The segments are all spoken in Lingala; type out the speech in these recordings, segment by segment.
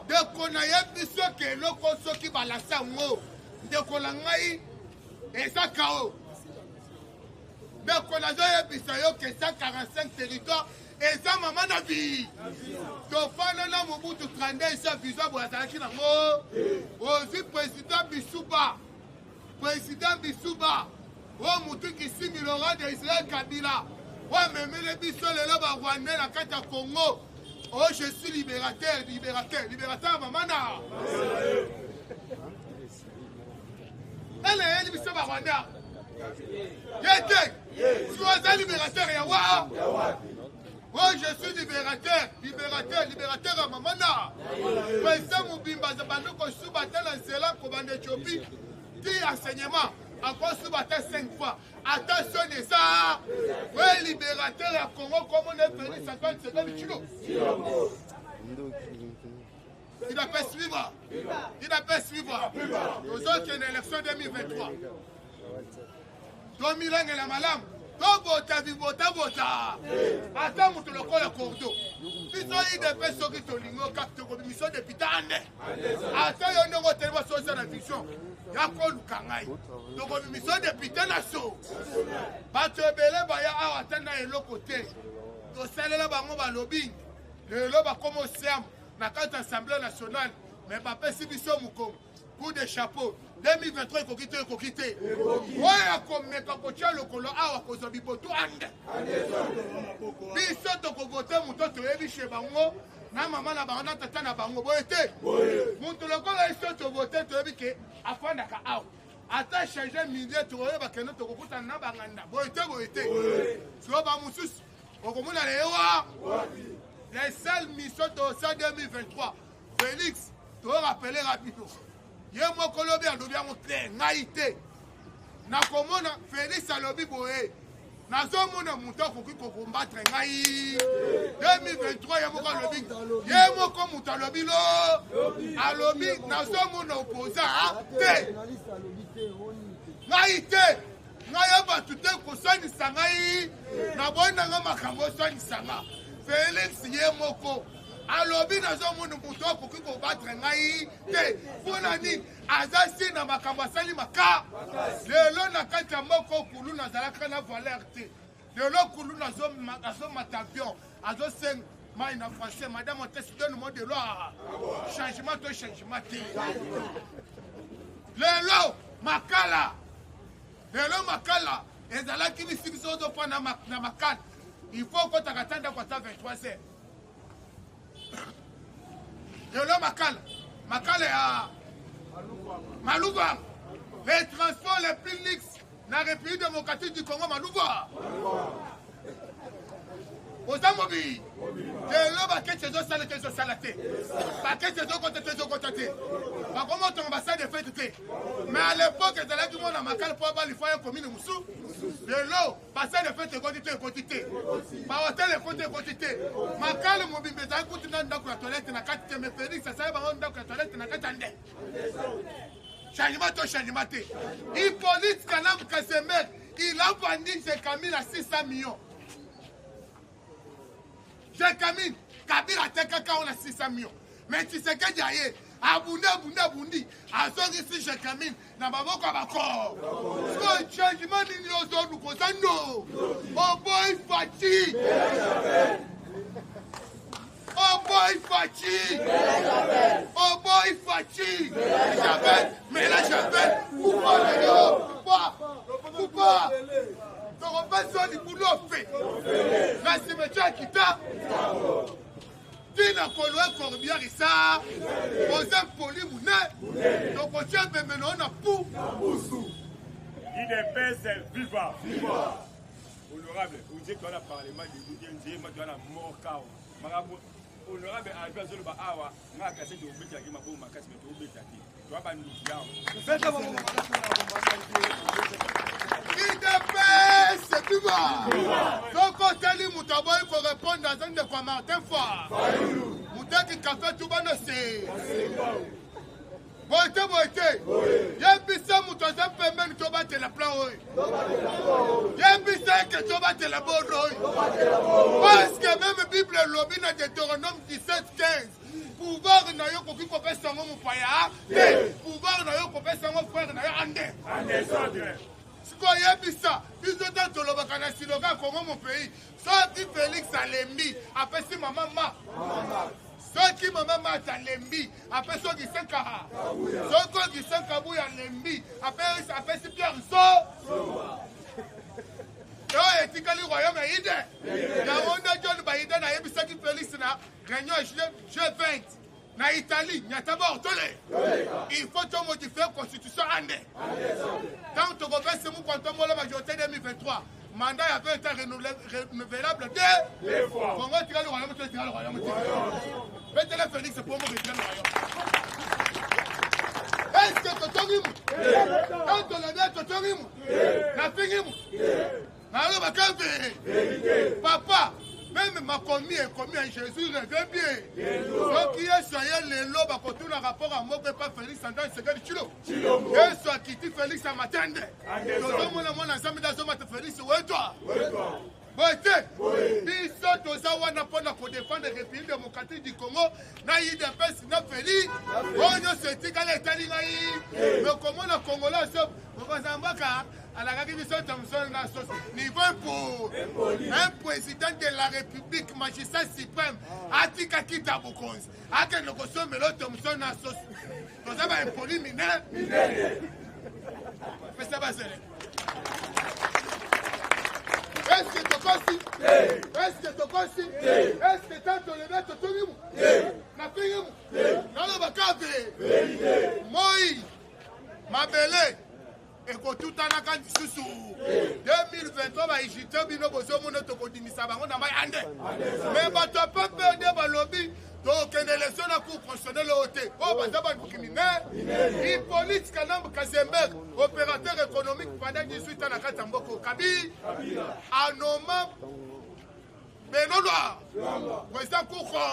Deko na yebi soke loko soki balasa ngo. Deko la ngai eza kao. Deko na zo yebi sayo ke 145 territoires eza mama na vie. To fana na Mobutu 32 sa visa bo azalaki na ngo. Ozi président Bisuba. Président Bisuba. O mutu ki simi lora de Israël Kabila. O memele biso lelo ba Rwanda na kata Congo. Oh, je suis libérateur, libérateur, mamana. Elle est libérateur, Rwanda. Tu es un libérateur, Yawa. Oh, je suis libérateur, mamana. Président Moubimba, Zabanoko, Soubatel, Zéla, Koban d'Éthiopie, dit enseignement. Encore Soubatel 5 fois. Attention de ça. Oui, libérateur à Congo, comme on est venu 50 secondes, kilo. Il n'a pas suivre. Nous autres, une élection 2023. 2000 ans, et la malam. Vota. Attends, mon toloko le cordo. Ils ont eu des personnes qui sont lignées au cap de commission de Pitane. Attends, il y a un tellement sur la fiction. Il y a un Kangai. Donc, commission de Pitane. Parce que Belé Baya a atteint le côté. Donc, c'est là bas lobbying. Le lobby a commencé à l'Assemblée nationale. Mais papa, si vous êtes coup de chapeau. 2023, il faut quitter. Oui, comme Mekapocha, le colon, à cause de Bibotou, Ande. Biso, tu peux voter, mon toit, tu es chez Bango. Na maman, la barana, tata, na Bango, boité. Mon toit, le colon, tu voter, tu es que, afin d'aka, out. Attends, changer milieu, tu es que nous te recoupons na Banganda. Boité. Tu vas pas moussous. Au commun, les seules missions de 2023. Félix, tu vas rappeler rapidement. Yemo kolobi alobi amo clair ngaite na komona Félix alobi boye na zomona muto ko combattre ngai 2023 yemo ko muto alobi lo alobi na zomona opposant te ngaite ngaya batu te ko sani sangai na bona nga makambo sani sanga Félix yemo ko alobi na zo munu muto akoki kobattre ngai te mpona nini azasi na makambo asali maka lelo na kati ya moko kulu nazalaka na valeur te lelo kulu nazomata avion azosenga mai na français madame otesi donne-moi de loi changement to changement te lelo makala ezalaki bisikisi ozopwa na makala il faut kotakatanda kwa ta 23 heures. Yolo Makala ya Malouba. Les transports les plus luxe dans la République démocratique du Congo, Malouba. Ozamobi. Yolo Bakete zo salate zo salate. Bakete zo kotate. Comment ton ambassade est faite. Mais à l'époque, de la du monde à Makala pour avoir les foyers communes Moussou. Yolo, passé de fait quantité. Par hôtel et quantité. Makala Mobimbe, ça coûte dans la toilette, na carte, mais Félix, ça va dans la toilette, na carte. Changement. Hippolyte Kanam Kasemer, il a vendu ses Camille à 600 millions. J'ai Camille, Kabila Tekaka, on a 600 millions. Mais tu sais que Diaye, Abundi, Azong ici, j'ai Camille, n'a pas beaucoup d'accord. Ce changement d'union, nous causons. Oh boy, Fati. Mais là, j'appelle. Pourquoi? On va sur les boulots faits. La cimetière qui t'a. Dina Koloa Corbière et ça. Osem Poli Mounet. Donc, on tient maintenant, on a pou. IDPS viva. Honorable, vous dites qu'on a parlé mal de l'UDNG, mais on a mort chaos. Honorable, à la zone de Bahawa, on a cassé de l'objet qui m'a beau ma casse de l'objet qui tu vas pas nous dire. C'est viva. Donc, on t'a dit, Moutaboy, il faut répondre dans un de quoi Martin Foire. Mouta qui café tout bon, c'est. Boite. Yebisa muto za pembeni to bate la plan oyo. Yebisa ke to bate la bono oyo. Parce que même Bible lobi na Deutéronome 17:15. Pouvoir na yo koki kopesa ngo mupaya. Pouvoir na yo kopesa ngo frère na yo ande. Siko yebisa. Biso ta tolobaka na siloga Congo mon pays. Soki Félix Alembi apesi mama. Soki mama Alembi apesi Gisenka. Soko Gisenka buya Alembi apesi Pierre So. Et etikali royaume ide. Ya onda John Baïda na yebisa ki Félix na réunion G20 na Italie nyataba otole. Il faut to modifier la constitution ande. Tant que gouvernement mu quand on la majorité 2023. Mandat avait été renouvelable deux fois. Congo etikali royaume to etikali royaume. Betele Félix pour mo retirer royaume. Est-ce que totongimu? Quand on a totongimu? Na fingimu? Papa, même ma commis Jésus revient bien. Donc il est soyez les lobes à côté d'un rapport à moi, pas Félix Sandan, c'est que Chilo. Et soit qui dit Félix à m'attendre. Donc mon ensemble d'azoma te Félix, où est toi? Biso toza wana pona ko défendre la République démocratique du Congo na yide pesi na Félix onyo setika la etali ngai mais comment na Congolais so kozambaka à la République Thompson na sos niveau pour un président de la République magistrat suprême atika kita bokonzi ake no kosomelo Thompson na sos toza ba impoli mineur mais ça va se est-ce que tu consi? Est-ce que tu consi? Est-ce que tu le mets tout le monde? Na fingimu? Na lo bakave? Moi, ma belle, et que tout en a quand sous 2023 va ijiter bino bozo mono to kodimisa bango na mai ande. Mais ba to pas perdre ba lobby. Donc, une élection à cour constitutionnelle au thé. Oh, bah, d'abord, il police Kanam Kazember, opérateur économique pendant 18 ans à Katamboko Kabi, à nommant Benoît, président Koukho,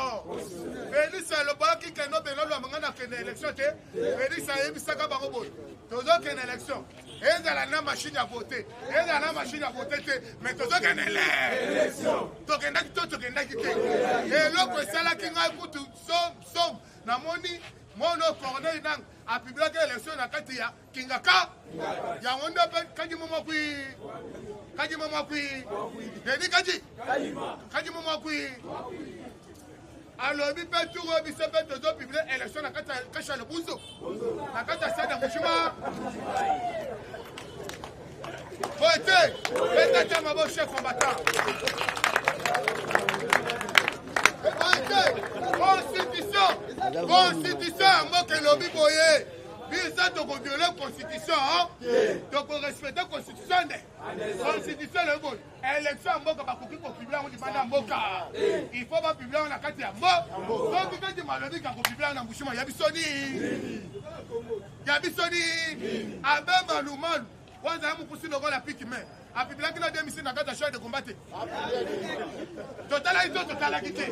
Félix le bas qui est nommé Benoît, Mangana, qui est une élection, Félix a émis Saka Barobo. Toujours qu'il y a une élection. Et dans la machine à voter. Et dans la machine à voter, mais toujours qu'il y a une élection. Donc, il y a une élection. Et l'autre, c'est là qui a écouté son namoni, mono corneille, a publié l'élection à Katia, Kingaka. Il y a un peu de Kadimomokui. Kadimomokui. Kadimomokui. Alors, il peut tout remettre deux autres publiés élection à Kacha le Bouzo. À Kacha Sada Mouchima. Votez. Faites ma bonne chef combattant. Votez. Constitution. Moi, que l'objet boyé. Bisa toko violer la constitution, toko respecter la constitution. Constitution le bon. Élection mboka bakoki ko publier on dipanda mboka. Il faut pas publier on akati ya mboka. Donc quand tu malobi ka ko publier na mbushima ya bisoni. Ya bisoni. Abe malumalu. Kwanza mu kusi logo la piki mais. A publier kina demisi na kata choix de combattre. Total quitté.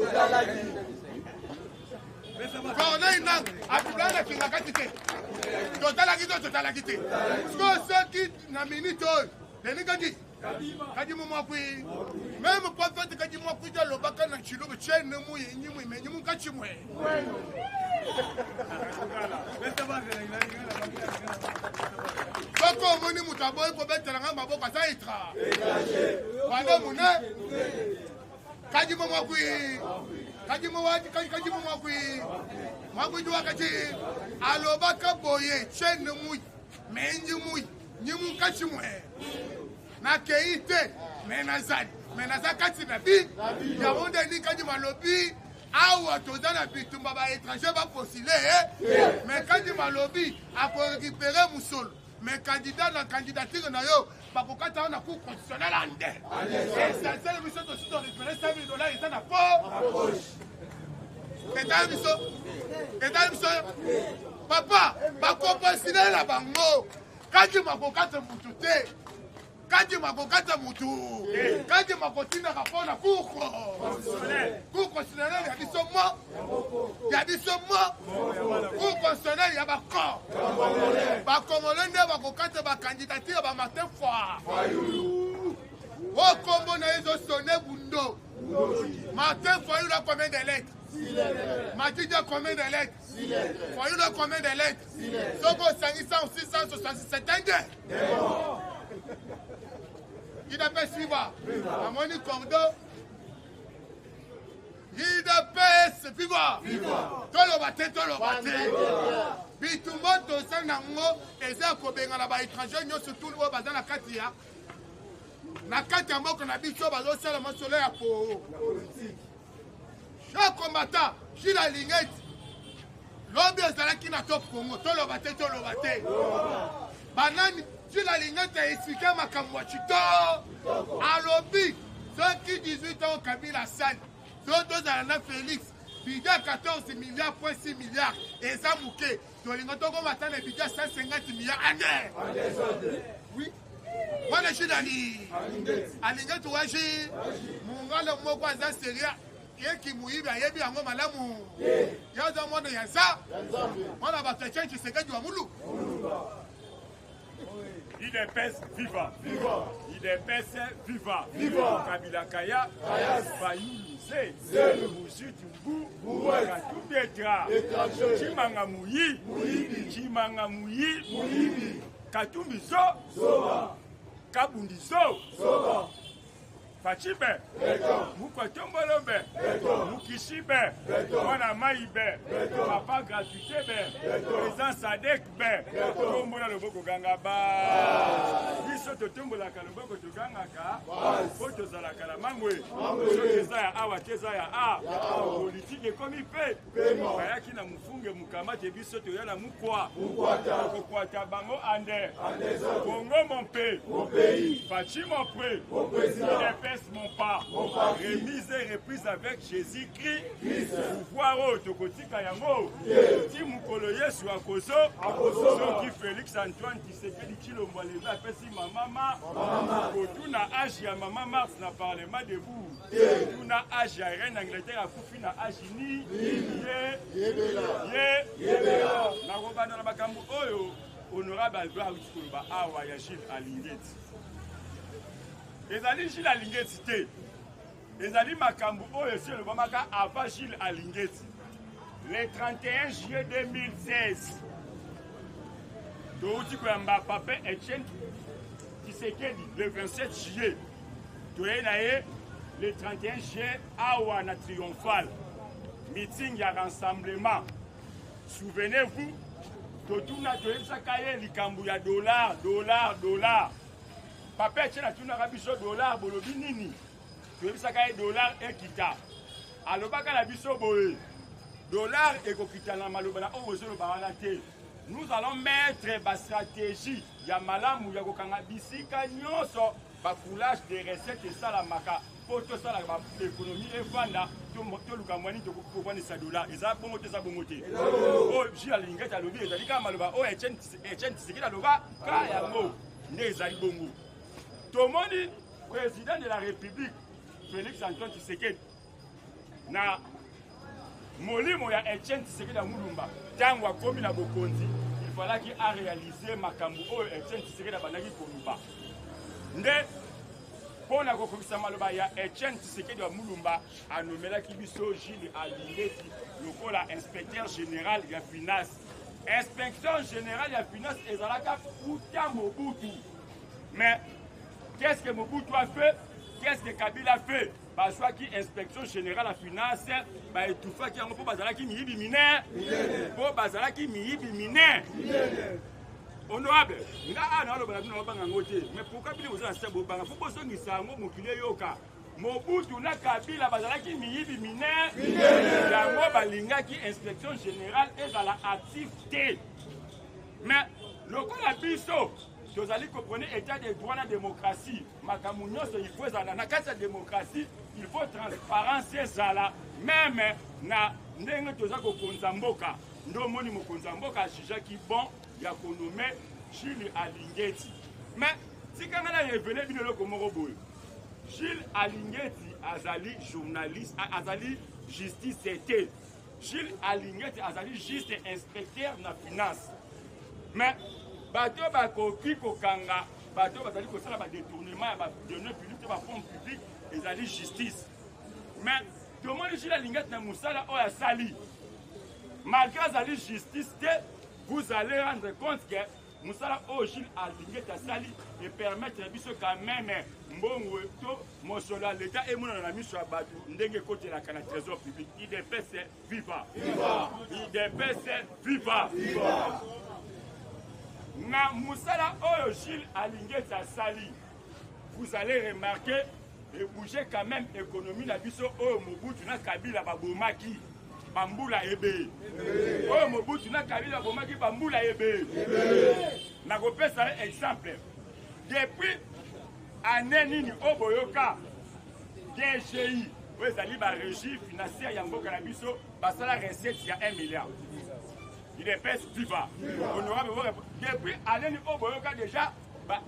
Corneille Nang, a publié la Kingakatite. Total quitté. Ce qui n'a minute, les négati. Kadimomokui. Même pas fait que Kadimokui dans le bac en Chilo, Chen, Nemouy, Nimouy, mais Nimou Kachimoué. Quand on est Moutaboy pour mettre la main à Boka Saïtra. Voilà mon nez. Kadimomokui. Kadimomokui. Mabudu wakati alobaka boye chen mui menji mui nyimu kachimwe na keite menaza kati na bi ya monde ni kadi malobi awa tozana bitumba ba étranger ba postuler mais kadi malobi ako récupérer musolo mais candidat na candidature na yo bakokata na cour constitutionnelle ande et ça c'est le monsieur de récupérer $5,000 et ça na pas Papa, ma compagnie la bango. Quand tu m'as bocate mutute, kati makokata mutu kati makotinaka mpona cour constitutionnel ya biso mo cour constitutionnel ya bacor bacongolais nde bakokata bacandidature ba Martin Fayulu o kombo na ye ezosone bundo Martin Fayulu a combien de lettres? Mathieu a combien de lettres? Fayulu a combien de lettres? Soko 667 ans. Il a fait suivre. Amoni Cordo. Il a fait suivre. Tolo bate. Bitumoto sanango eza kobenga na ba étranger nyoso tout o baza na kati ya. Na kati ya moko na biso bazo sala mosolo ya politique. Chaque combattant, Gilles Alingeti, l'homme ezalaki na top Congo, toloba te. Banani, Gilles Alingeti a expliqué makambo ya chito. Alobi, ceux qui 18 ans Kabila Sani, ceux d'Ozalana Félix, budget 14 milliards, 6 milliards, et ça mouké. Tolingo toko matane budget 150 milliards année. Oui. Wana Gilles Alingeti waji, mungala moko aza seria. Qui mouille bien, il y a un malamu. Il y a un monde de Yansa. On a battu qui se gagne du Amoulou. Il est pèse vivant. Il est pèse vivant. Kabila Kaya, Fayulu Zé, Moussou Tumbu, Katoubetra, Chimanga Mouyi, Katumbizo, Kabundizo. Fachibe, Mukwatombolombe, Mukishibe, Mwana Maïbe, Papa Gratuité, Président Sadek, Tombola le Boko Gangaba, Biso Totombola Kaloboko Tugangaka, Foto Zalakala Mangwe, Tezaya Awa, Tezaya A, politique comme il fait, Bayaki na Mufunge Mukamate, Biso Toyana Mukwa, Kokwata Bango Ande, Congo mon pays, Fachi mon pré, mon pas, remise et reprise avec Jésus-Christ, pouvoir au Tokotika Yango, Timukoloye sur Akoso, qui Félix Antoine Tshisekedi Tshilombo Leba Pesi Mama, Kotuna âge ya Mama Mars na Parlement debout, Kotuna âge ya Reine Angleterre à Koufi na âge ni, na Robana na Bakambu Oyo, honorable Albert Utikoloba Awa ya Gilles Alingeti. Les alliés Gilles Alingeti te. Les alliés Makambu aussi le Bamaka avant Gilles Alingeti. Le 31 juillet 2016. Touti Kwamba Papa Etienne Tshisekedi le 27 juillet. Toyenaye le 31 juillet Awana triomphal. Meeting ya rassemblement. Souvenez-vous, Totuna Toyesakaye likambu ya dollar. Papa Etienne tuna rabiso dollar bolobi nini. Toyesakaye dollar ekita. Alobaka la biso boye. Dollar ekokita na maloba na ozolo bawana te. Nous allons mettre ma stratégie ya malamu ya kokanga bisika nyonso ba coulage des recettes et ça la maka poto ça la l'économie et vanda to luka mwani to kokwana sa dollar eza bongo te sa bongo te. Oh Gilles Alingeti alobi ezali ka maloba o Etienne Tshisekedi aloba ka yango nde ezali bongo. Tomoni président de la République Félix Antoine Tshisekedi na molimo ya Etienne Tshisekedi ya Mulumba tango akomi na bokonzi il fallait qu'il a réalisé makambo oyo Etienne Tshisekedi abandaki koluba nde pona kokokisa maloba ya Etienne Tshisekedi ya Mulumba anomelaki biso Gilles Alingeti lokola inspecteur général ya finance. Inspecteur général ya finance ezalaka kuta Mobutu. Mais qu'est-ce que Mobutu a fait? Qu'est-ce que Kabila a fait? Soit qui inspection générale à finance, bah tout fait qui a un peu bazalaki miyibi mineur, pour bazalaki miyibi mineur. Honorable, mais pourquoi Kabila vous a acheté au banc? Faut pas se dire ça, mon culé yoka. Mobutu na Kabila bazalaki miyibi mineur, yango balinga qui inspection générale est à la activité. Mais le coup la biso. Vous allez comprendre l'état des droits de la démocratie. Il faut dans la démocratie, il faut transparence zala. Même na ndenge toza ko konzamboka. Ndo moni mo konzamboka jija ki bon ya konome Gilles Alingeti. Mais Si quand on a révélé une loko moroboy, Gilles Alingeti azali journaliste, azali justice c'était. Gilles Alingeti azali juste inspecteur na finance. Mais bato bakoki kokanga, bato bazali kosala ba détournement ba données publiques ba fonds publics, ezali justice. Mais demande Gilles Alingeti na musala o ya sali. Malgré azali justice, vous allez rendre compte que Moussala Gilles Alingeti Sali et permettre quand même mbongo to mosola l'État et mon ami sur Abatu ndenge côté la canne trésor public. IDPS viva. IDPS viva. Na Moussala Gilles Alingeti Sali, vous allez remarquer et bouger quand même l'économie la biso Mobutu na Kabila babomaki. Bambula ebe. Oh Mobutu na Kabila bomaki bambula ebe. Na kopesa exemple. Depuis année nini oboyoka DGI, vous allez ba régie financière ya mboka na biso basala recette ya 1 milliard. Il est pèse viva. Honorable depuis année nini oboyoka déjà ba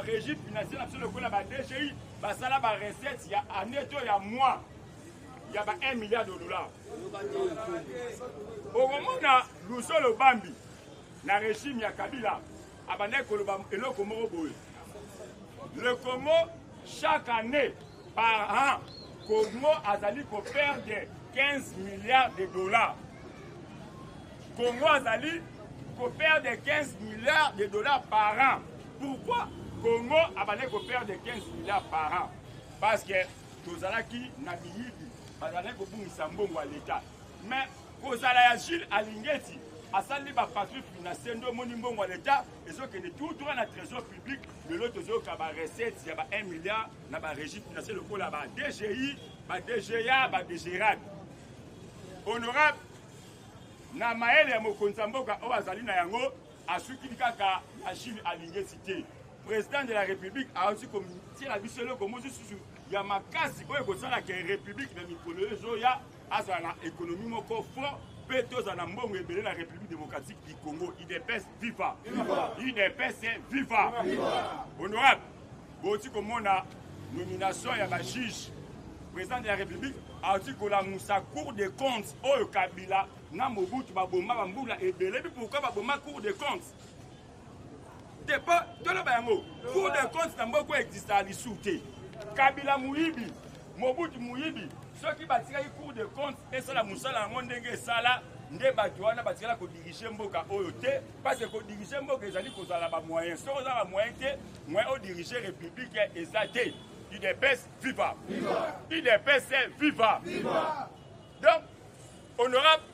régie financière na biso le kola ba DGI basala ba recette ya année to ya mois. Il y a 1 milliard de dollars. Au moment où nous sommes au Bambi, dans le régime de Kabila, le Congo, chaque année, par an, Congo a perdu 15 milliards de dollars. Congo a perdu 15 milliards de dollars par an. Pourquoi Congo a perdu 15 milliards par an? Parce que nous avons l'État. Mais pour Gilles Alingeti, à ça, les patrouilles financières, nous avons l'État, et ce que tout dans le trésor public, de l'autre, il y a recette, il y a 1 milliard, il y a régime financier, le DGI, DGA, DGRAD. Honorable, na maël ya mokonzamboka o azali na yango asuki kaka Gilles Alingeti. Président de la République a aussi communiqué la biselo comme susu ya makasi oyo kosala ke République na mikolo ezoya azala na économie moko fort pe tozala mbongo ebele la République démocratique du Congo. IDPS viva. IDPS viva. Honorable, boti komona nomination ya ba juge président de la République a aussi que la Moussa Cour des comptes oyo Kabila na Mobutu baboma bambula ebele. Pourquoi baboma Cour des comptes? Cour de compte na mboko exista à l'issouté. Kabila Mouibi, Mobutu Mouibi, ceux qui bâtirent Cour de compte et ça la Moussala Mondenge Sala, Nde Batouana bâtira pour diriger Mboka Oyote, parce que pour diriger Mboka, ils allaient qu'on a la moyen. Si on a la moyen, moi, on diriger République et ça, IDPS viva. IDPS viva. Donc, honorable,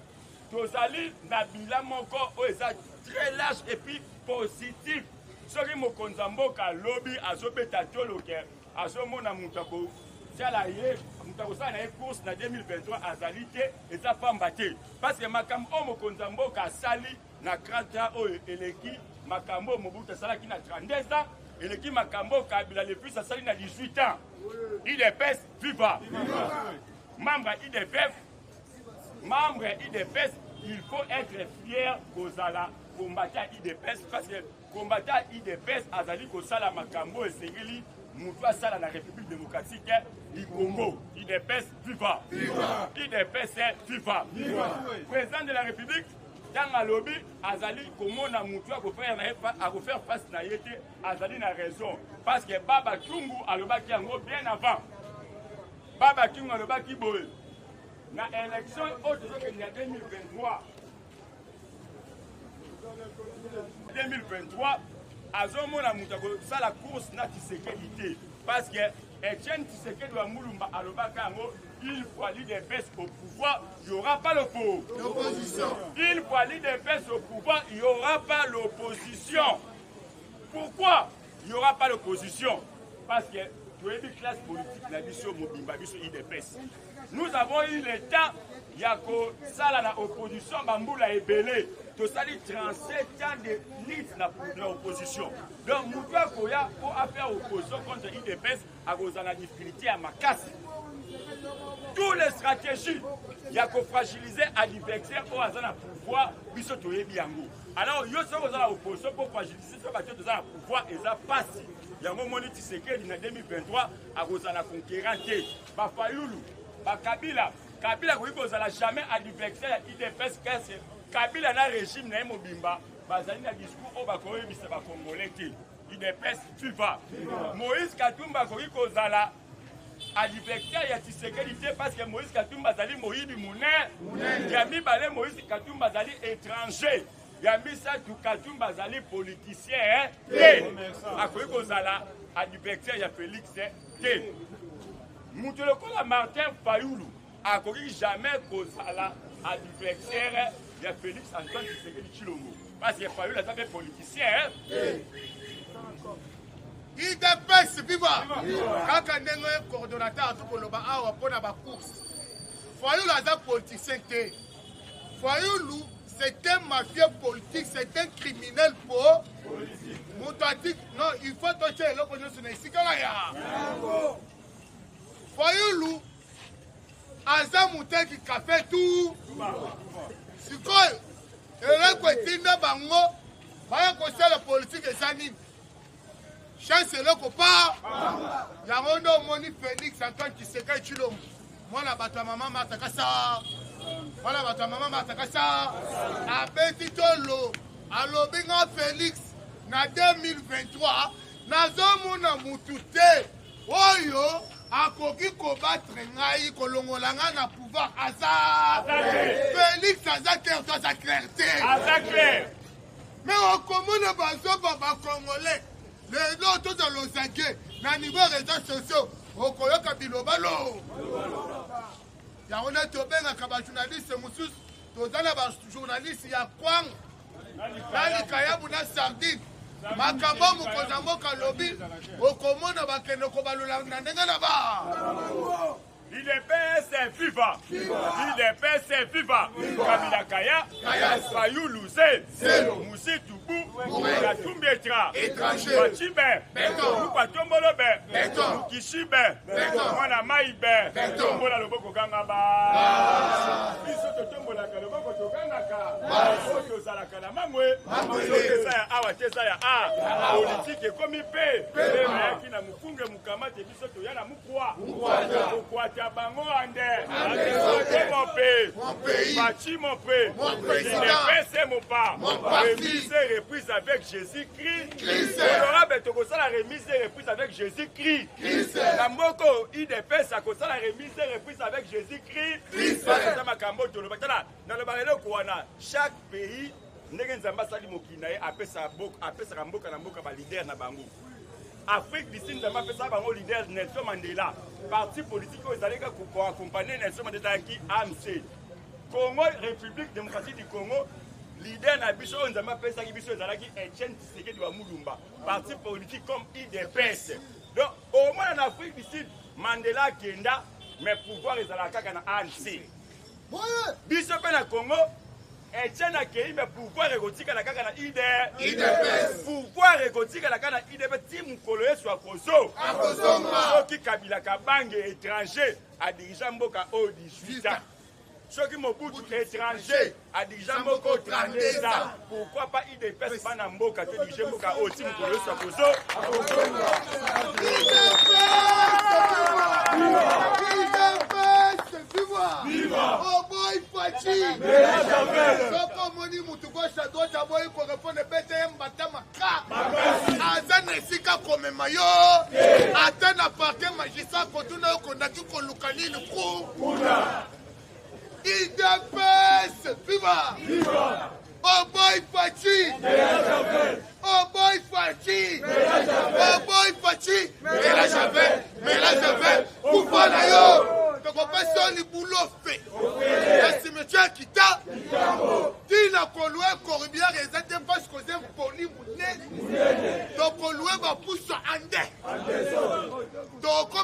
Tozali Nabila Moko, très large et puis positif. Soki mokonza mboka lobby azobeta toloke azomona mutako sala ye mutako sala ye course na 2023 azalité eza pamba te parce que makambo o mokonza mboka sali na 30 ans oyo eleki makambo Mobutu salaki na 32 ans eleki makambo Kabila le plus sali na 18 ans. IDPS viva. Membre IDPS, il faut être fier kozala combattre IDPS parce que combattant IDPS azali kosala makambo esengeli mutu asala na République démocratique du Congo. IDPS viva. IDPS viva. Président de la République dans la lobby azali komona mutu a faire face na yete azali na raison parce que Baba Tungu alobaki yango bien avant. Baba Tungu alobaki boy na élection autre que il y a 2023. 2023, azomona mutako ça la course na Tshisekedi parce que Etienne Tshisekedi wa Mulumba alobaka yango il faut l'IDPS au pouvoir, il n'y aura pas l'opposition. Il faut l'IDPS au pouvoir, il n'y aura pas l'opposition. Pourquoi il n'y aura pas l'opposition? Parce que tu es une classe politique la mission Mobimba biso IDPS. Nous avons eu le temps yako sala na opposition bambula ebele. Tout ça dit 37 ans de lutte dans l'opposition. Donc, Moutoua Koya, pour faire opposition contre l'IDPS, à cause de la difficulté à Makassi. Tous les stratégie il y a qu'on fragiliser adversaire pour avoir un pouvoir biso toyebi yango alors yo so ko za opposition pour fragiliser ce bateau dans un pouvoir et ça passe yango moni Tshisekedi na 2023 a kozala conquérant te ba Fayulu ba Kabila ko kozala jamais adversaire IDPS kese Kabila na régime na mobimba bazali na discours o ba koyebisa ba congolais te IDPS viva Moïse Katumba ko kozala adversaire ya Tshisekedi te parce que Moïse Katumba zali moyibi monnaie ya mibale Moïse Katumba zali étranger ya misatu Katumba zali politicien te akoki kozala adversaire ya Félix te mutu lokola Martin Fayulu akoki jamais kozala adversaire ya Félix Antoine Tshisekedi Tshilombo parce que Fayulu aza mpe politicien IDPS viva kaka ndenge coordonnateur tukoloba awa mpona bacourse Fayulu aza politicien te Fayulu c'est un mafieux politique c'est un criminel pour moto ati non il faut totia eloko nyonso na esika na ya Fayulu aza muteki kafe tu sikoyo eloko etinda bango baya kosala politique eza nini chance eloko pa yango nde omoni Félix Antoine Tshisekedi Tshilombo mwana bato ya mama matakasa mwana bato ya mama matakasa abeti tolo alobi nga Félix na 2023 nazomona mutu te oyo akoki kobatre ngai kolongola nga na pouvoir aza Félix aza clair to aza clair te mais okomona bazoba bakongolais lelo tozalozake na niveau réseaux sociaux okoyoka biloba lo yango nde tobengaka bajournaliste mosusu toza na bajournaliste ya kwanga na likayabu na sardine makambo mokonzi ya mboka lobi okomona bakende kobalola na ndenge na ba IDPS viva IDPS viva Kabila Kaya Fayulu Musi Tubu Katumbetra Bachibe Lupatombolobe Kishibe Mwana Maibe Tombola loboko ganga ba biso totombola loboko togangaka tozalaka na mamwe tozala awa tezaya politique ekomi pe mayaki na mufunge mukamate biso toya na mukwa bango ande mon pays bâti mon pays c'est mon pas remise et reprise avec Jésus-Christ honorable tokosa la remise et reprise avec Jésus-Christ la moko IDPS akosa la remise et reprise avec Jésus-Christ ça makambo to lobakala na lobalelo kwana chaque pays ndenge nzamba sali mokina ye apesa mboka na mboka ba leader na bango Afrique du Sud n'a pas fait ça par leader Nelson Mandela. Parti politique aux allez accompagner Nelson Mandela qui AMC. Congo, République démocratique du Congo, leader Nabiso, on n'a pas fait ça qui biso aux allez qui Etienne Tshisekedi wa Mulumba. Parti politique comme IDPS. Donc au moins en Afrique du Sud, Mandela Kenda, mais pouvoir les allez na AMC. Biso na Congo. Etienne Akei mais pouvoir érotique la kaka na IDPS pouvoir érotique la kaka na IDPS ti mukoloye soit kozo soki Kabila Kabange étranger a dirigeant mboka au 18 ans soki Mobutu étranger a dirigeant mboka au 32 ans pourquoi pas IDPS bana mboka te dirigeant mboka au ti mukoloye soit kozo Viva! Oh boy, Fachi! Soko moni mutu gauche à droite, aboyi ko répondre BTM batama ka. Azana esika komema yo. Atana parquet magistrat kotuna yo kondaki ko lukani le ku. IDPS! Viva! Viva! Oh boy, Fachi! Oh boy, Fachi! Oh boy, Fachi! Mais là j'avais, pouvoir na yo! Tokopesa li boulot fait. Le cimetière kita. Tina kolwe corbière ezate parce que c'est poli munene. Tokolwe ba pousse ande. Toko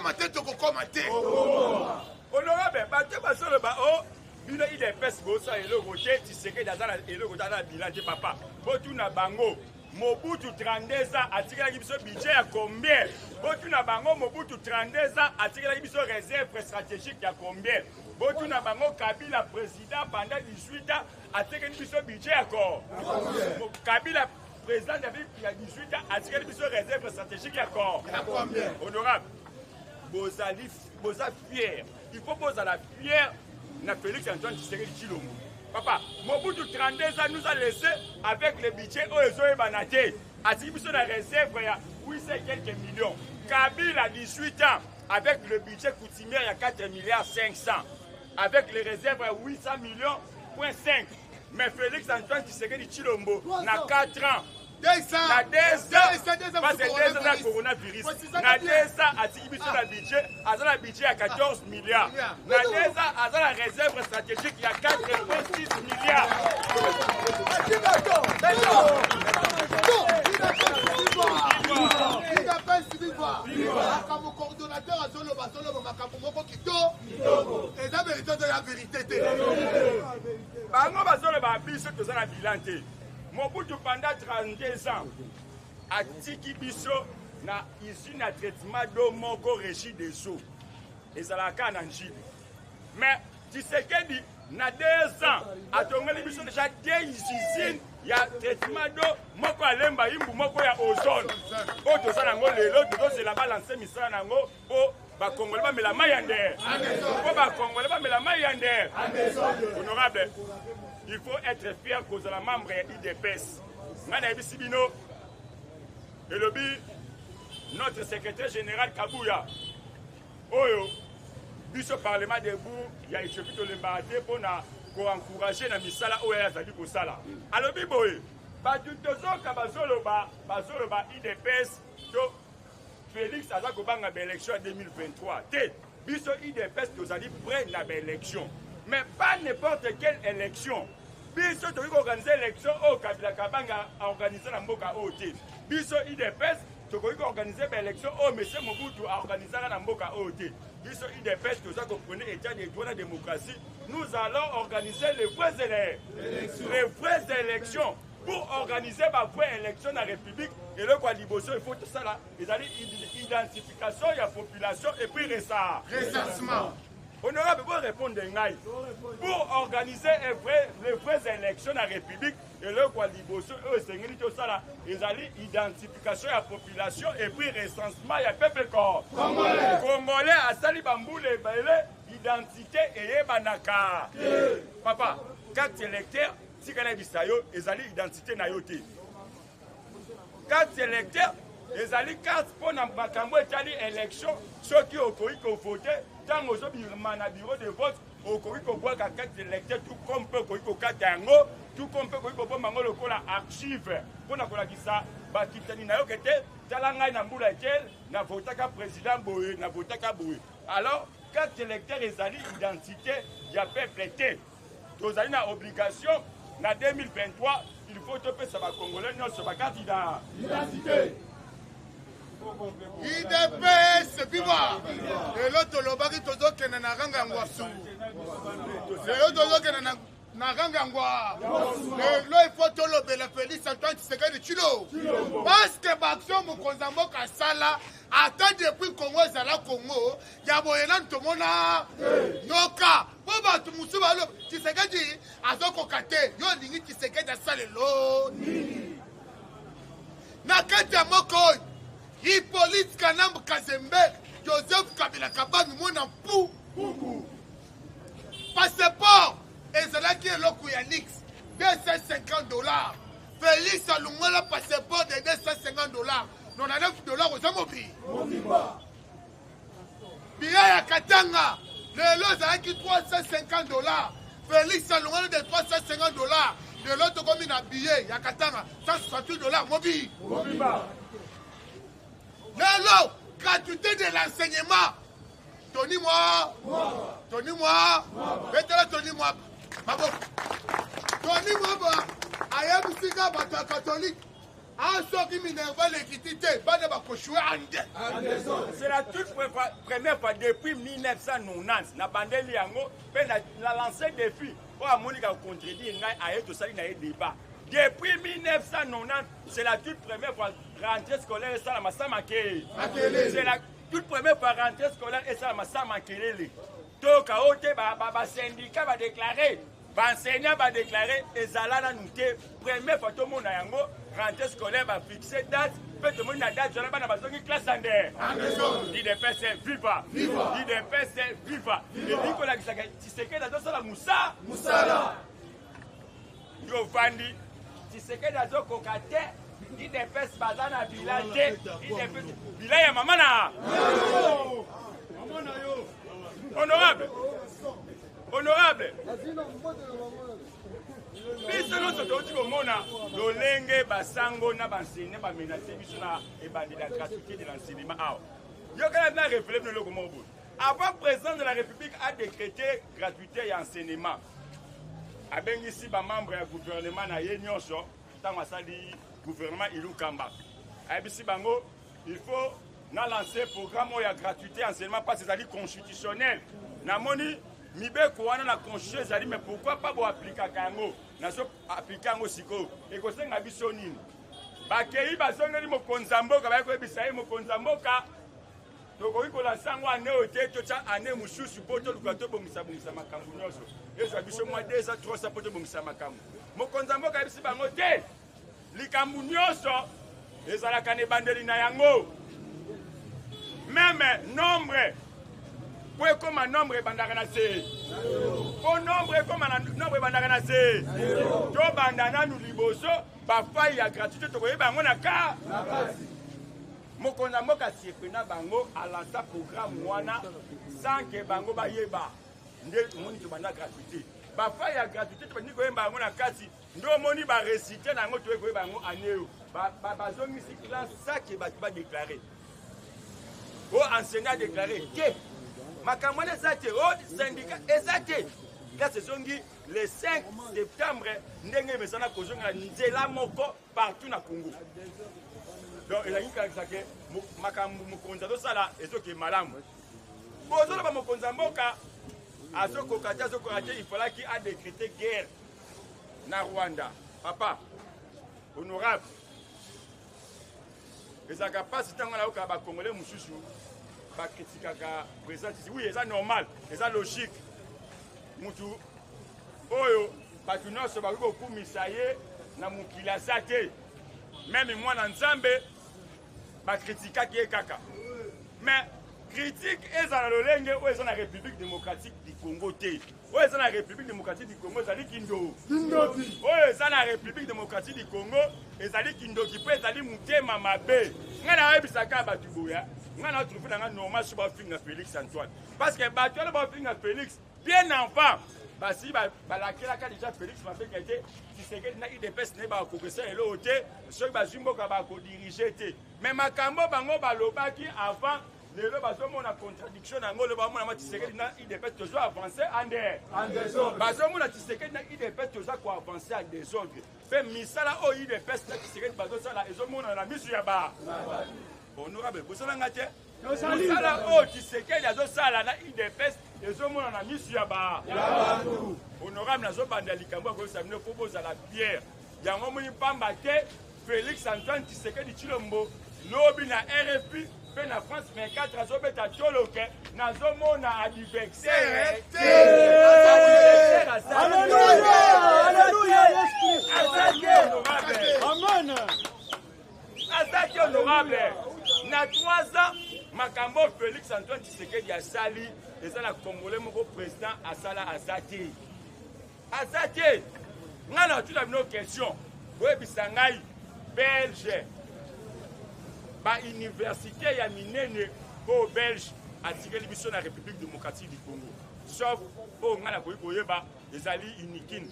honorable bate basolo ba o bino IDPS bosa eloko te Tshisekedi azala eloko tala bilan te papa botuna bango Mobutu 32 ans atikelaki biso budget ya combien? Botuna bango Mobutu 32 ans atikelaki biso réserve stratégique ya combien? Botuna bango Kabila président pendant 18 ans atikelaki biso budget ya quoi? Kabila président il y a 18 ans atikelaki biso réserve stratégique ya quoi? Honorable, boza fier. Il faut poser la fière na Félix Antoine Tshisekedi Tshilombo. Papa, Mobutu 32 ans nous a laissé avec le budget Oezoe Banate. A dit que la réserve, il y a 800 quelques millions. Kabila 18 ans avec le budget coutumier, il y a 4 milliards 500. Avec les réserves, il y a 800 millions, point 5. Mais Félix Antoine Tshisekedi Tshilombo, na 4 ans. Na 2 ans, parce que 2 ans na coronavirus. Na 2 ans, a dit que la budget, a budget à 14 milliards. Na 2 ans, a la réserve stratégique, il y a 4,6 milliards. Mobutu pendant 32 ans atiki biso na usine à traitement d'eau moko régie des eaux ezalaka na njibi. Mais Tshisekedi na 2 ans atongeli biso déjà 2 usines ya traitement d'eau moko alemba imbu moko ya ozone oyo toza nango lelo tozozela balanse misala nango po bakongole bamela mai ya ndere po bakongole bamela mai ya ndere. Honorable, il faut être fier que la membre IDPS. Et le notre secrétaire général Kabouya, Oyo, biso parlement debout, il y a échoué de l'embarquer pour encourager la misala Oya Zadi Kosala. Alors, Biboé, Bazoloba IDPS, Félix Azakobanga l'élection en 2023. Biso IDPS, nous allons prendre l'élection. Mais pas n'importe quelle élection. Biso tu veux organiser l'élection au Kabila Kabanga a organisé la Mboka OT. Biso IDPS tu veux organiser l'élection au Monsieur Mobutu a organisé la Mboka OT. Biso IDPS tu veux comprendre l'état des droits de la démocratie. Nous allons organiser les vraies élections. Pour organiser ma vraie élection dans la République, et le Kwaliboso, il faut tout ça là. Ils ont identification de la population et puis recensement. Honorable, vous répondre pour organiser les vraies élections dans la République, et le Kwaliboso, ils ont identification de la population et puis recensement, il y a peuple Congolais à Sali Bamboule, identité et Banaka. Papa, 4 électeurs, si vous avez ils ont identité na yote. 4 électeurs, ils ont carte pour l'élection, ceux qui ont voté. Tant que vous avez un bureau de vote, vous pouvez avoir 4 électeurs, tout comme vous pouvez avoir tout comme vous pouvez avoir l'archive. Pour nous dire ça, alors, 4 électeurs, ils ont identité, il y a peuple. Vous avez une obligation, en 2023, il faut que ça va Congolais, non, ça va candidat. Identité. IDPS viva et l'autre lobaki tozo kena na ranga ngwasu et tozo kena na ranga ngwa et là il faut tolobela Félix Antoine Tshisekedi Tshilombo parce que baction mokonza mboka sala ata depuis Congo ezala Congo ya boyena ntomona noka po bato musu balo Tshisekedi azokoka te yo lingi Tshisekedi asalelo nini na kati ya moko Hippolyte Kanambe Kazembe, Joseph Kabila Kabang, mon pou. Passeport, et c'est là qui est le Kouyanix, $250. Félix Alungola, passeport de $250. $99 aux Amobi. Billet à Katanga, le lot c'est qui $350. Félix Alungola de $350. Le lot comme un billet à Katanga, $168. Mobi. Lelo, gratuité de l'enseignement. Tony-moi. Betela Tony-moi. Mabo. Tony-moi, ayabusika bata catholique. Asoki minerva l'équité, bade bakoshwe ande. C'est la toute première fois depuis 1990. Na bandeli yango, pe na lancé défi. Pour Monica contredire ngai aye to sali na débat. Depuis 1990, c'est la toute première fois rentrée scolaire et ça la massa manqué. C'est la toute première fois rentrée scolaire et ça la massa manqué. Donc, le syndicat va déclarer, l'enseignant va déclarer, et Zalana nous dit, première fois tout le monde a rentrée scolaire va fixer date, tout le monde a date, je vais pas classe en l'air. L'IDPS c'est viva. L'IDPS c'est viva. Et Nicolas Tshisekedi a dit ça la Moussa. Moussala. Yo Vandi. Tshisekedi a dit kokate. IDPS bazana village. IDPS village ya mama na. Honorable. Honorable. Biso nyonso toti komona lolenge basango na banseigne bamenase biso na ebandi la gratuité de l'enseignement awa. Yokala na référé le komobo. Avant président de la République a décrété gratuité et enseignement. Abengisi ba membre ya gouvernement na ye nyonso tango asali gouvernement Ilukamba. Abisi bango il faut na lancer programme ya gratuité et enseignement parce que c'est constitutionnel. Na moni mibeko wana na constitution ezali mais pourquoi pas bo appliquer kango nazo appliquer ngo siko ekosenga biso nini bakei bazongeli mokonza mboka bayebisa ye mokonza mboka tokoki kolansa ngo ane ote tocha ane mususu po toluka tobongisa makambo nyonso ezwa biso mwa 2 à 3 po tobongisa makambo mokonza mboka yebisi bango te likambo nyonso ezalaka na ebandeli na yango meme nombre pour comme un nombre bandana c'est pour nombre comme un nombre bandana c'est to bandana nous liboso ba faille ya gratuité to koyeba ngo na ka mokonza mboka siepena bango ala sa programme wana sans que bango ba yeba nde moni to banda gratuité ba faille ya gratuité to bandi koyeba ngo na kasi ndo moni ba réciter na ngo to koyeba ngo aneo ba zongi si classe ça que ba déclarer au enseignant déclarer que makamwane ezate au syndicat ezate là ce sont le 5 septembre ndenge mesana kozonga nzela moko partout na Congo donc il a dit que makambu mokonza do sala ezoke malamu bozola ba mokonza mboka azoko kata il fallait qu'il a décrété guerre na Rwanda papa honorable ezaka pas tango na oka ba congolais mususu ba kritikaka président oui c'est normal c'est logique mutu oyo batu nyonso bakoki kokumisa ye na mokili aza te meme mwana nzambe bakritikaki ye kaka mais critique ezala lolenge oyo eza na république démocratique du Congo te oyo eza na république démocratique du Congo ezali kindoki oyo eza na république démocratique du Congo ezali kindoki mpo ezali motema mabe ngai nayebisaka bato boya ngai na trouve nanga normal so bafinga Félix Antoine parce que bato wana bafinga Félix bien enfant basi balakelaka déjà Félix mafeka ete Tshisekedi na IDPS ne bakokesa eloo te soki bazwi mboka bakodirige te mais makambo bango balobaki avant lelo bazomona contradiction nango le bamona ma Tshisekedi na IDPS tozo avancer en désordre bazomona Tshisekedi na IDPS tozo ko avancer en désordre pe misala o IDPS na Tshisekedi bazosala ezomona na misu ya ba honorable bosala ngate misala o Tshisekedi azosala na IDPS ezomona na misu ya ba honorable nazobanda likambo akosa mino po bozala Pierre yango moni pamba te Félix Antoine Tshisekedi Tshilombo lobi na RFI pe na France 24 azobeta toloke nazomona adversaire azaki honorable na 3 ans makambo Félix Antoine Tshisekedi asali eza na congolais moko président asala azaki nga na tuna bino question boyebisa ngai Belge ba université ya minene po Belge atikeli biso na République démocratique du Congo sauf po nga na koyi koyeba ezali unikin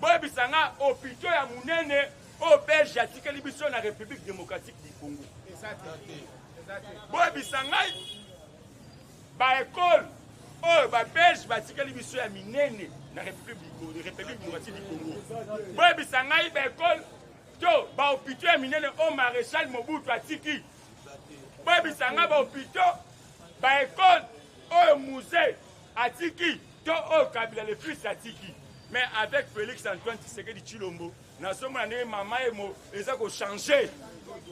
boyebisa nga hôpital ya munene po Belge atikeli biso na République démocratique du Congo boyebisa ngai ba école oyo ba Belge batikeli biso ya minene na République démocratique du Congo boyebisa ngai ba école to ba hôpital ya minene o maréchal Mobutu atiki boyebisa ngai ba hôpital ba école oyo musée atiki to oyo Kabila le fils atiki Mais avec Félix Antoine Tshisekedi Tshilombo, nous sommes allés maman et moi, et ça a changé.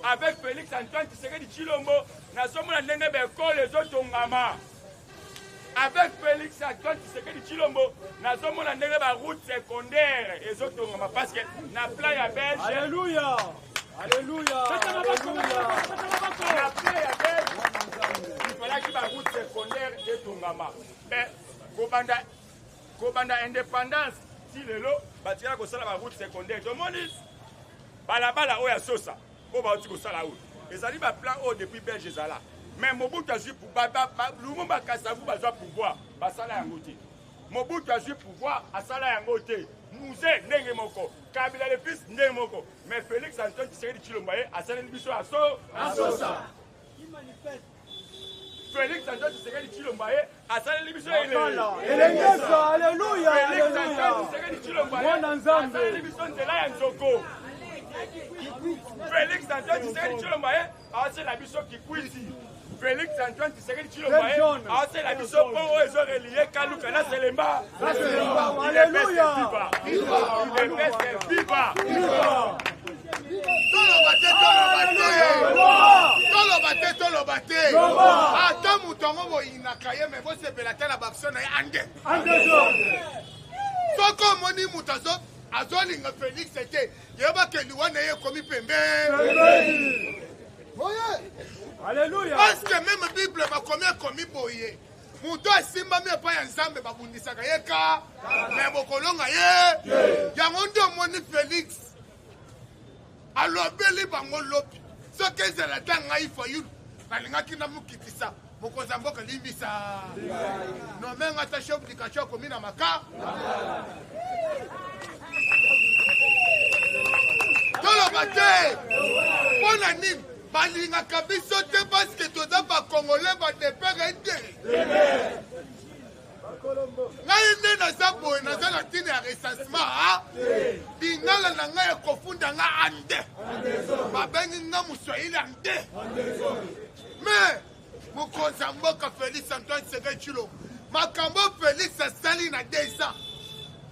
Avec Félix Antoine Tshisekedi Tshilombo, nous sommes allés l'école les autres Ngama. Avec Félix Antoine Tshisekedi Tshilombo, nous sommes allés la route secondaire les autres Ngama parce que na plan ya belge. Alléluia. Alléluia. Na plan ya belge. Il fallait que la route secondaire et Tongama. Mais Kobanda indépendance. Si le lot, batia ko sala ba route secondaire. To moni balabala o ya sosa. O ba oti ko sala route. Ezali ba plan o depuis Belge zala. Mais Mobutu a joué pour Lumumba Kasavu ba joué pouvoir. Ba sala ya ngoti. Mobutu a joué pouvoir a sala ya ngoti. Mouzé ndenge moko. Kabila le fils ndenge moko. Mais Félix Antoine Tshisekedi Tshilombo a sala biso a sosa. Il manifeste. Félix Antoine Tshisekedi Tshilombo a sala biso Alléluia. Félix Antoine Tshisekedi Tshilombo a sala biso nzela ya nzoko. Félix Antoine Tshisekedi Tshilombo a sala biso kikwiti. Félix Antoine Tshisekedi Tshilombo a sala biso po ezo relié Kaluka na Selemba. Alléluia. Viva. Tolo bate. Ata mutongo bo inakaye me bo sepela tala bakso na ande. Soko moni mutazo azolinga Félix ete yeba ke liwana ye komi pembe. Alléluia. Parce que même Bible va komi boye. Muto asimba me pa ya nzambe babundisaka yeka. Me bokolonga ye. Yango ndo moni Félix. Alobeli bango lobi. Soki ezala ta ngai fayulu nalingaki namukitisa mokonzi ya mboka limbisa nomenga ata chef d'éducation akomi na maka toloba te mpo na nini balingaka biso te parceke toza bakongole badepere te ngai nde naza boye naza na ntina ya recensement lingala na ngai ekofunda nga ande babengi nga moswahili ande me mokonzi ya mboka Félix Antoine Tshisekedi Tshilombo makambo Félix asali na 2 ans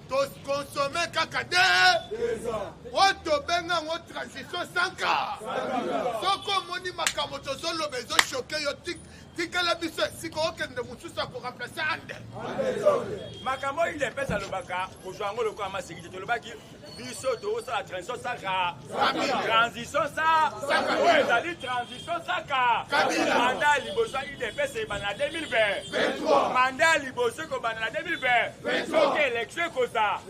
tokonsome kaka 2 oyo tobenga yango transition sanka soki omoni makambo tozoloba ezoshoke yo tikala biso esika okende mosusu akoremplace ande makambo oyo lepesa alobaka kozwa yango lokola masekite tolobaki biso tozosala transition saka transition oyo ezali transition saka manda ya liboso idps ebanda na 2020 manda ya liboso ekobanda na 2020 soki élection ekozala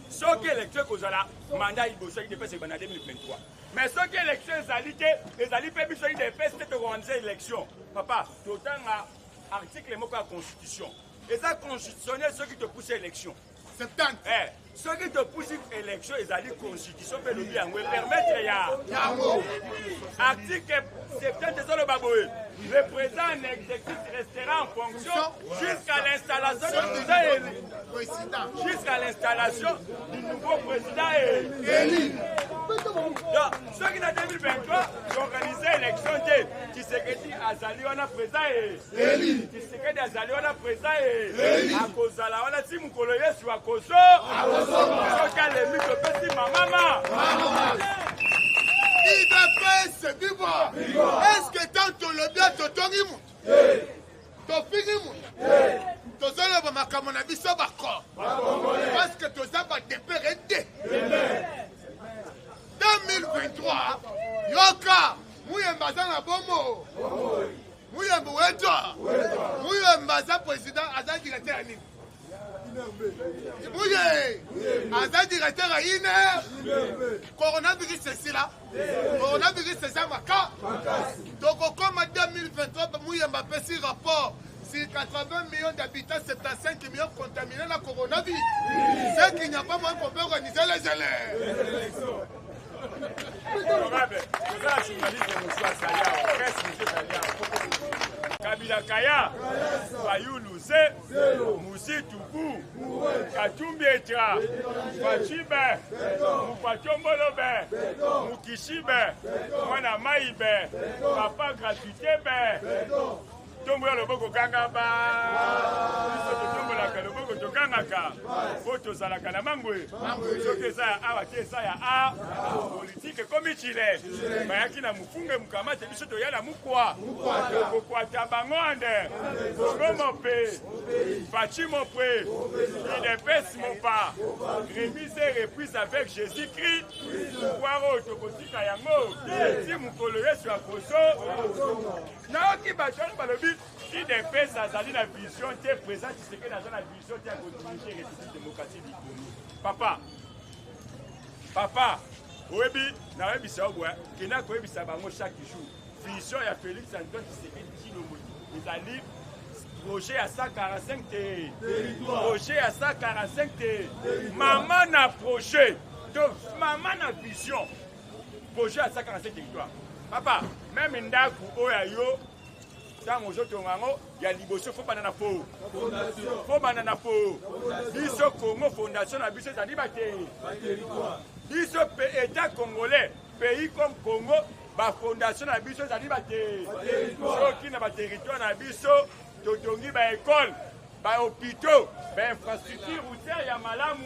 soki élection ekozala manda ya liboso idps ebanda na 2023 mais soki élection ezali te ezali mpe biso idps te tokoorganize élection papa totanga article moko ya constitution eza constitutionnel soki topousse élection soki topousse élection ezali constitution mpe lobi yango epermettre ya article 70 ezoloba boye le président en exécutif restera en fonction jusqu'à l'installation du nouveau président élu. Donc, ceux qui dans 2023 organisé l'élection de Tshisekedi azali wana président élu. Tshisekedi azali wana président élu. Akozala wana ti mukolo Yesu akoso. Soki alemi topesi mama. IDPS viva. Est-ce que tant tolobia totongi mutu topingi mutu tozoloba makambo na biso bako parce que toza badepere te 2023 yoka muyemba aza na bomo muyemba wetwa muyemba aza président aza directeur ya nini Mouye, aza directeur à INE, coronavirus c'est là, coronavirus c'est ça maka. Donc comme en 2023, Mouye m'a fait ce rapport. Sur 80 millions d'habitants, 75 millions contaminés la coronavirus. C'est qu'il n'y a pas moyen qu'on peut organiser les élections. Kabila Kaya, Fayulu Se, Musi Tuku, Katumbi Etra, Fachibe, Mukwachomolobe, Mukishibe, Mwana Maibe, Papa Gratuité, Tomboya Loboko Kangaba, tozalaka loboko tokangaka po tozalaka na mangwe soki eza ya awa te eza ya a politike ekomi chile bayaki na mofunge mokamate biso toya na mokwa kokwata bango ande kongo mope faci mopwe idepesi mopa remise reprise avec Jésus-Christ pouvoir oyo tokotika yango ti mokolo yesu akoso naoki bato wana balobi idepesi azali na vision te présent Tshisekedi aza na vision te ya kodirige république démocratique du Congo papa oyebi nayebisa yo boya kenda koyebisa bango chaque jour vision ya Félix Antoine Tshisekedi Tshilombo ezali projet ya 145 te projet ya 145 te mama na projet donc mama na vision projet ya 145 territoire papa même ndako oyo ya yo ntango ozotonga yango ya liboso fo banda na fo biso Congo fondation na biso ezali bateri biso état congolais pays comme Congo bafondation na biso ezali bateri soki na baterritoire na biso totongi baekole bahôpitaux bainfrastructure routière ya malamu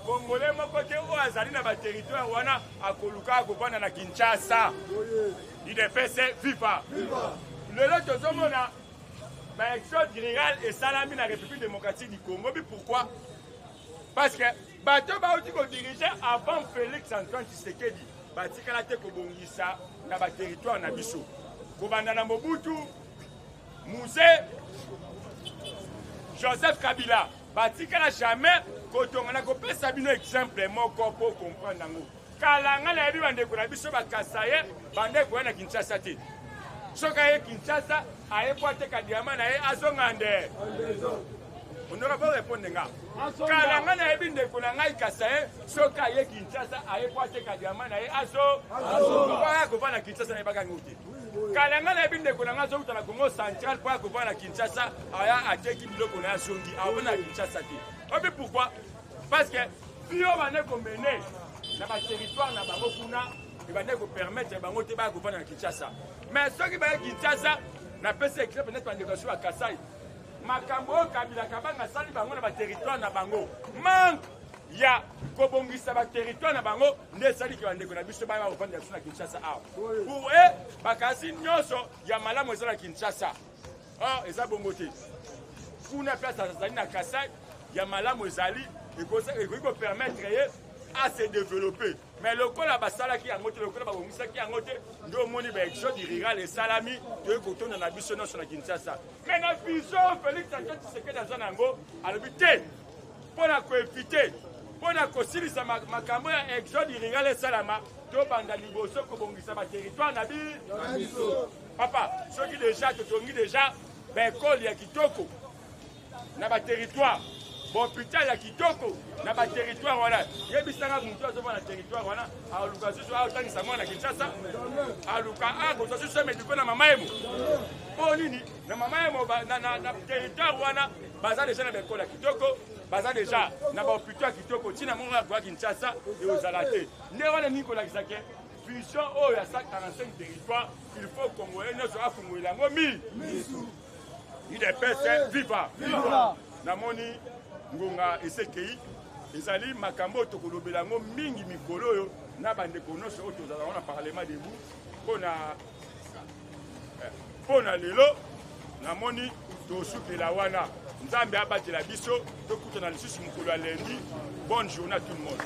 congolais moko te oyo azali na baterritoire wana akoluka akovanda na Kinshasa idepese viva lelo tozomona baélection dirigale esalami na république démocratique du Congo bi pourquoi parce que bato bauti kodirige avant Félix Antoine Tshisekedi batikala te kobongisa na baterritoire na biso kobanda na Mobutu Musée Joseph Kabila batikala jamais kotonga na kopesa bino exemple moko po comprendre nango kalanga na yebi bandeko na biso bakasa ye bandeko na Kinshasa te soki aye Kinshasa aye po ateka diama na ye azonga nde onora po répondre nga kalanga na yebi ndeko na ngai kasa ye soki aye Kinshasa aye po ateka diama na ye azonga kova na Kinshasa na ye bakangi ute kalanga na yebi ndeko na ngai azouta na Congo central po akova na Kinshasa aya ateki biloko na azongi awo na Kinshasa te obi pourquoi parce que bio bane komene na ba territoire na bango kuna et bane ko permettre bango te ba kovanda na Kinshasa mais soki ba Kinshasa na pesa écrit peut-être ba négociation à Kasai makambo Kabila kabanga sali bango na ba territoire na bango manque ya kobongisa ba territoire na bango nde sali ki bande ko na biso ba kovanda na Kinshasa a pour bakasi nyonso ya malamu ezala Kinshasa eza bongo te kuna place azali na Kasai ya malamu ezali eko permettre à se développer mais le col a basala qui a monté le col a bomisa qui a monté ndo moni ba élection dirigale et salami de kotonda na biso non sur la Kinshasa mais na vision Félix Antoine Tshisekedi dans nango alobité pona ko éviter pona ko silisa makambo ya élection dirigale et salama to banda liboso ko bongisa ba territoire na biso papa ceux qui déjà totongi déjà ba école ya kitoko na ba territoire bon putain ya kitoko na ba territoire wana yebisanga mutu azova na territoire wana aluka susu autangisa mwana na Kinshasa aluka akoza susu mediko na mama yemo po nini na mama yemo na territoire wana baza déjà na bekole ya kitoko baza déjà na ba putain kitoko tina monga kwa Kinshasa et aux alaté nde wana niko la kisake vision oyo ya 145 territoire il faut congolais ne sera fumuela ngomi idepese viva namoni ngonga esekei ezali makambo tokolobela ngo mingi mikolo oyo na bandeko nyonso oyo tozala na parlement debout mpona lelo namoni tosukela wana nzambe abatela biso tokutana lisusu mokolo ya lendi bonne journée à tout le monde